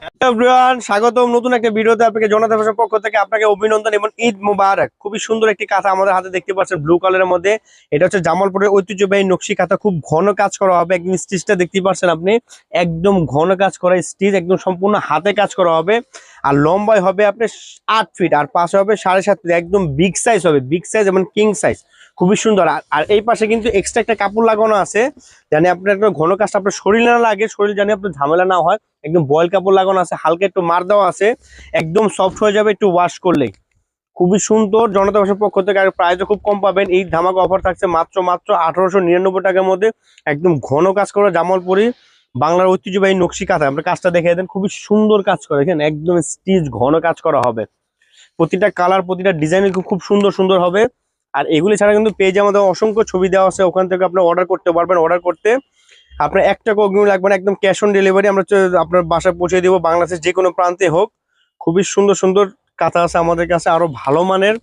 Hello everyone, স্বাগতম নতুন একটা ভিডিওতে। আপনাকে জনতা ফ্যাশন পক্ষ থেকে আপনাকে অভিনন্দন এবং ঈদ মোবারক। খুবই সুন্দর একটি কাঁথা আমাদের হাতে দেখতে পাচ্ছেন ব্লু কালারের মধ্যে। এটা হচ্ছে জামালপুরের ঐতিহ্যবাহী নকশি কাঁথা। খুব ঘন কাজ করা হবে, একদম স্টিচটা দেখতে পাচ্ছেন আপনি, একদম ঘন কাজ করা স্টিচ, একদম সম্পূর্ণ হাতে কাজ করা হবে। আর লম্বায় হবে আপনার 8 ফিট, আর পাশে হবে 7.5 ফিট। একদম বিগ সাইজ হবে, বিগ সাইজ এবং কিং সাইজ, খুবই সুন্দর। আর এই পাশে কিন্তু এক্সট্রা একটা কাপড় লাগানো আছে, জানি আপনার একটা ঘন কাজটা আপনার শরীর না লাগে, শরীর জানি আপনার ঝামেলা না হয়। একদম বয়েল কাপড় লাগানো আছে, হালকা একটু মার দেওয়া আছে, একদম সফট হয়ে যাবে একটু ওয়াশ করলেই। খুবই সুন্দর। জনতা ফ্যাশন পক্ষ থেকে আর প্রাইসও খুব কম পাবেন। এই ধামাকা অফার থাকছে মাত্র 1899 টাকার মধ্যে। একদম ঘন কাজ করা জামালপুরি বাংলার ঐতিহ্যবাহী নকশি কাঁথা। আমরা কাজটা দেখে দেন, খুবই সুন্দর কাজ করে, দেখেন একদম স্টিচ ঘন কাজ করা হবে। প্রতিটা কালার, প্রতিটা ডিজাইন খুব সুন্দর সুন্দর হবে। আর এগুলি ছাড়া কিন্তু পেজে আমাদের অসংখ্য ছবি দেওয়া আছে, ওখান থেকে আপনি অর্ডার করতে পারবেন। অর্ডার করতে আপনার 1 টাকা অগ্রিম লাগবে না, একদম ক্যাশ অন ডেলিভারি আমরা আপনার বাসায় পৌঁছে দেবো, বাংলাদেশের যে কোনো প্রান্তে হোক। খুবই সুন্দর সুন্দর কাঁথা আছে আমাদের কাছে, আরো ভালো মানের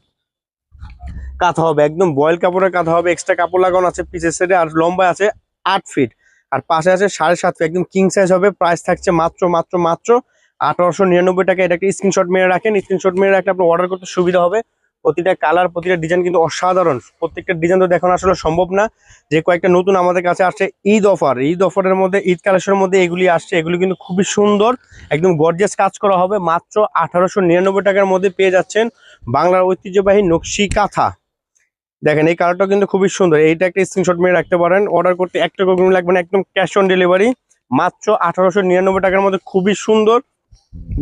কাঁথা হবে, একদম বয়েল কাপড়ের কাঁথা হবে। এক্সট্রা কাপড় লাগানো আছে পিছের সাইডে, আর লম্বা আছে 8 ফিট, আর পাশে আছে 7.5 ফিট, একদম কিং সাইজ হবে। প্রাইস থাকছে মাত্র 1899 টাকা। এটা একটা স্ক্রিনশট মেরে রাখেন, স্ক্রিনশট মেরে রাখলে আপনার অর্ডার করতে সুবিধা হবে। প্রতিটা কালার, প্রতিটা ডিজাইন কিন্তু অসাধারণ। প্রত্যেকটা ডিজাইন তো দেখানো আসলে সম্ভব না। যে কয়েকটা নতুন আমাদের কাছে আসছে ঈদ অফার, ঈদ অফারের মধ্যে, ঈদ কালেকশনের মধ্যে এগুলি আসছে। এগুলি কিন্তু খুবই সুন্দর, একদম গর্জিয়াস কাজ করা হবে। মাত্র 1899 টাকার মধ্যে পেয়ে যাচ্ছেন বাংলার ঐতিহ্যবাহী নকশি কাঁথা। দেখেন এই কালারটা কিন্তু খুবই সুন্দর। এইটা একটা স্ক্রিনশট মেরে রাখতে পারেন। অর্ডার করতে 1 টাকা অগ্রিম লাগবে না, একদম ক্যাশ অন ডেলিভারি। মাত্র 1899 টাকার মধ্যে খুবই সুন্দর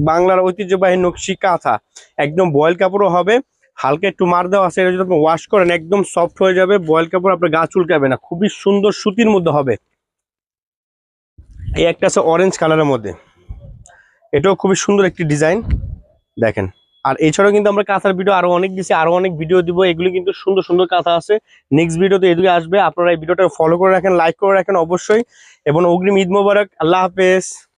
বাংলার ঐতিহ্যবাহী নকশি কাঁথা। একদম বয়েল কাপড়ও হবে, হালকা একটু মার দেওয়া আছে। এটা যদি আপনি ওয়াশ করেন একদম সফট হয়ে যাবে, বয়েল কাপড়, আপনার গা চুলকাবে না। খুবই সুন্দর সুতির মধ্যে হবে। এই একটা আছে অরেঞ্জ কালারের মধ্যে, এটাও খুবই সুন্দর একটি ডিজাইন, দেখেন। আর এছাড়াও কিন্তু আমরা কাঁথার ভিডিও আরো অনেক দিচ্ছি, আরো অনেক ভিডিও দিব। এগুলি কিন্তু সুন্দর সুন্দর কাঁথা আছে, নেক্সট ভিডিওতে এদিকে আসবে। আপনারা এই ভিডিওটা ফলো করে রাখেন, লাইক করে রাখেন অবশ্যই, এবং অগ্রিম ঈদ মোবারক। আল্লাহ হাফেজ।